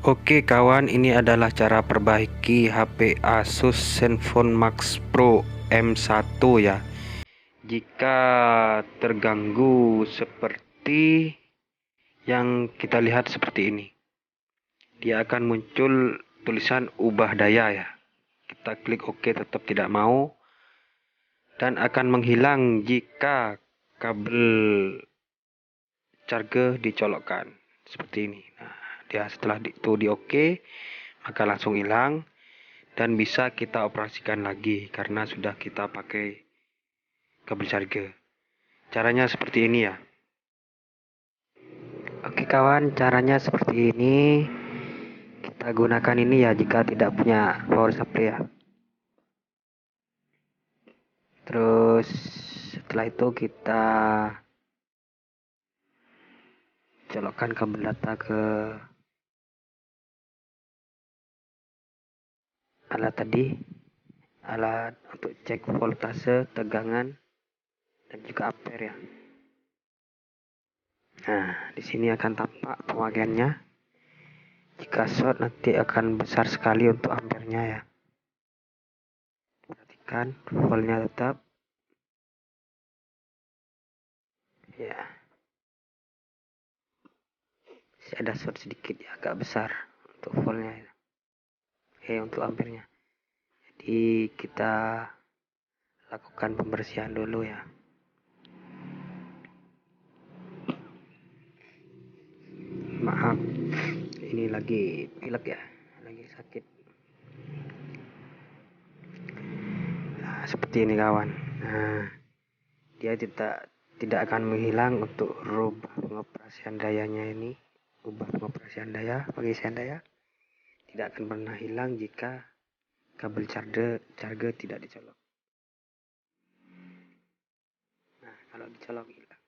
Oke kawan, ini adalah cara perbaiki HP Asus Zenfone Max Pro M1 ya. Jika terganggu seperti yang kita lihat seperti ini, dia akan muncul tulisan ubah daya ya. Kita klik OK, tetap tidak mau, dan akan menghilang jika kabel charger dicolokkan seperti ini. Nah, dia setelah itu di OK, maka langsung hilang dan bisa kita operasikan lagi karena sudah kita pakai kabel charger. Caranya seperti ini ya. Oke kawan, caranya seperti ini. Kita gunakan ini ya jika tidak punya power supply ya. Terus setelah itu kita colokkan kabel data ke alat tadi, alat untuk cek voltase, tegangan, dan juga ampere ya. Nah, di sini akan tampak pemakaiannya. Jika short nanti akan besar sekali untuk ampernya ya. Perhatikan voltnya tetap. Ya. Masih ada short sedikit ya, agak besar untuk voltnya ya. Untuk ampernya. Jadi kita lakukan pembersihan dulu ya. Maaf, ini lagi pilek ya, lagi sakit. Nah, seperti ini kawan. Nah, dia tidak akan menghilang untuk rubah pengoperasian dayanya ini. Ubah pengoperasian daya, pengisian daya tidak akan pernah hilang jika kabel charger tidak dicolok. Nah, kalau dicolok hilang.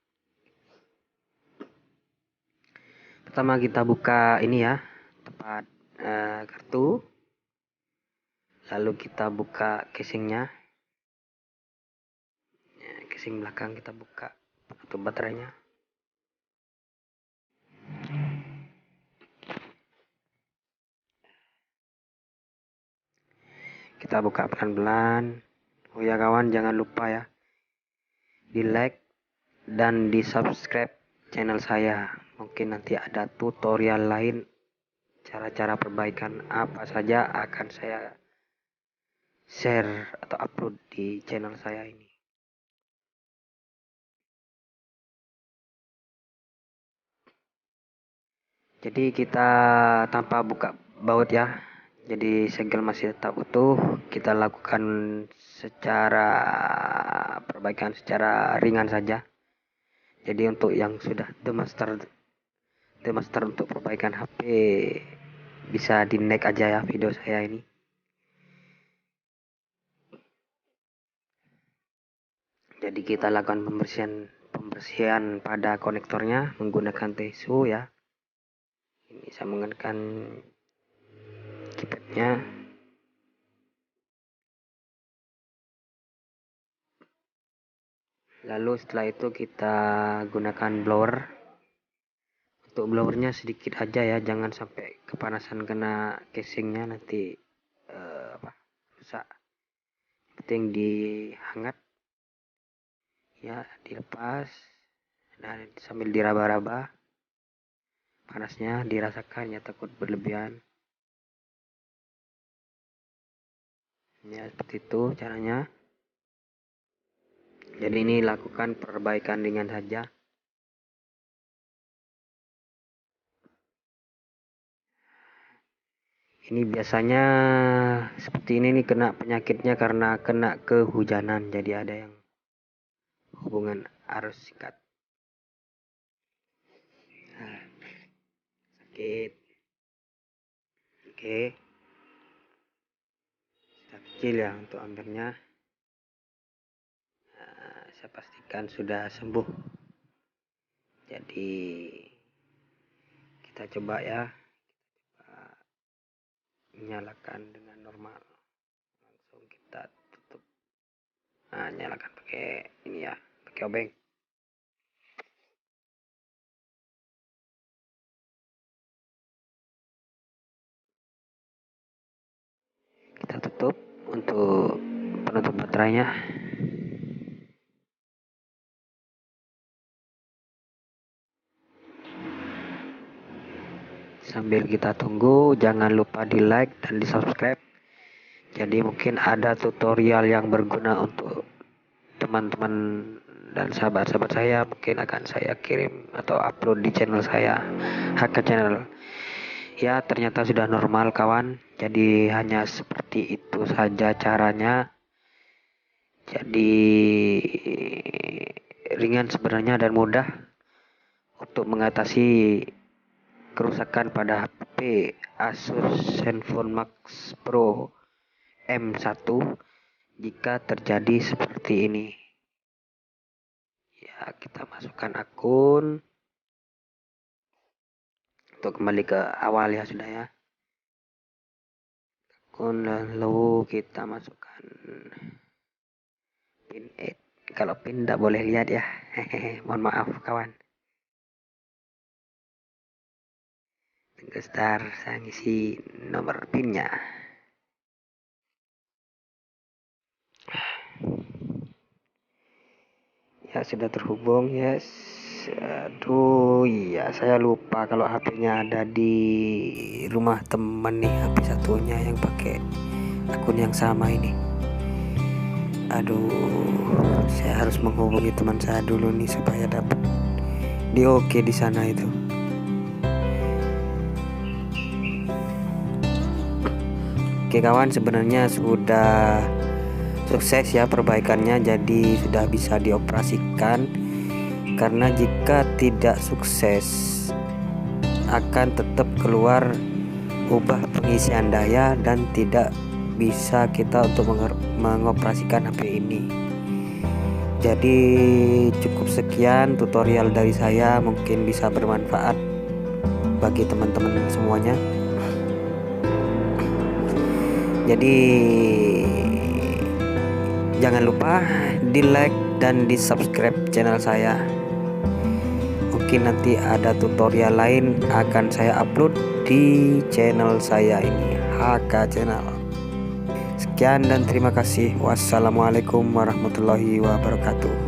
Pertama kita buka ini ya, tempat kartu. Lalu kita buka casingnya. Casing belakang kita buka untuk baterainya. Kita buka pelan-pelan. Oh ya kawan, jangan lupa ya, di like dan di subscribe channel saya. Mungkin nanti ada tutorial lain, cara-cara perbaikan apa saja akan saya share atau upload di channel saya ini. Jadi kita tanpa buka baut ya. Jadi segel masih tetap utuh. Kita lakukan secara perbaikan secara ringan saja. Jadi untuk yang sudah the master untuk perbaikan HP bisa di next aja ya video saya ini. Jadi kita lakukan pembersihan pada konektornya menggunakan tisu ya. Ini saya menggunakan keypadnya. Lalu setelah itu kita gunakan blower. Untuk blowernya sedikit aja ya, jangan sampai kepanasan kena casingnya nanti rusak. Penting dihangat ya, dilepas dan sambil diraba-raba. Panasnya dirasakan ya, takut berlebihan. Ya seperti itu caranya. Jadi ini lakukan perbaikan ringan saja. Ini biasanya seperti ini nih kena penyakitnya karena kena kehujanan. Jadi ada yang hubungan arus singkat. Nah, sakit. Oke. Sudah kecil ya untuk ampernya. Nah, saya pastikan sudah sembuh. Jadi kita coba ya. Nyalakan dengan normal. Langsung kita tutup. Nah, nyalakan pakai ini ya, pakai obeng. tutup untuk penutup baterainya. Sambil kita tunggu, jangan lupa di like dan di subscribe. Jadi mungkin ada tutorial yang berguna untuk teman-teman dan sahabat-sahabat saya, mungkin akan saya kirim atau upload di channel saya, HK Channel. Ya, ternyata sudah normal kawan. Jadi hanya seperti itu saja caranya. Jadi ringan sebenarnya dan mudah untuk mengatasi kerusakan pada HP Asus Zenfone Max Pro M1 jika terjadi seperti ini. Ya, kita masukkan akun untuk kembali ke awal ya, sudah ya. Akun, lalu kita masukkan pin. Kalau pin tidak boleh lihat ya. Mohon maaf kawan. Tunggu sebentar, saya ngisi nomor pinnya. Ya, sudah terhubung, yes. Aduh, iya saya lupa kalau HP-nya ada di rumah temen nih, HP satunya yang pakai akun yang sama ini. Aduh, saya harus menghubungi teman saya dulu nih supaya dapat di oke di sana itu. Oke kawan, sebenarnya sudah sukses ya perbaikannya, jadi sudah bisa dioperasikan. Karena jika tidak sukses akan tetap keluar ubah pengisian daya dan tidak bisa kita untuk mengoperasikan HP ini. Jadi cukup sekian tutorial dari saya, mungkin bisa bermanfaat bagi teman-teman semuanya. Jadi jangan lupa di like dan di subscribe channel saya. Mungkin nanti ada tutorial lain akan saya upload di channel saya ini, HK Channel. Sekian dan terima kasih. Wassalamualaikum warahmatullahi wabarakatuh.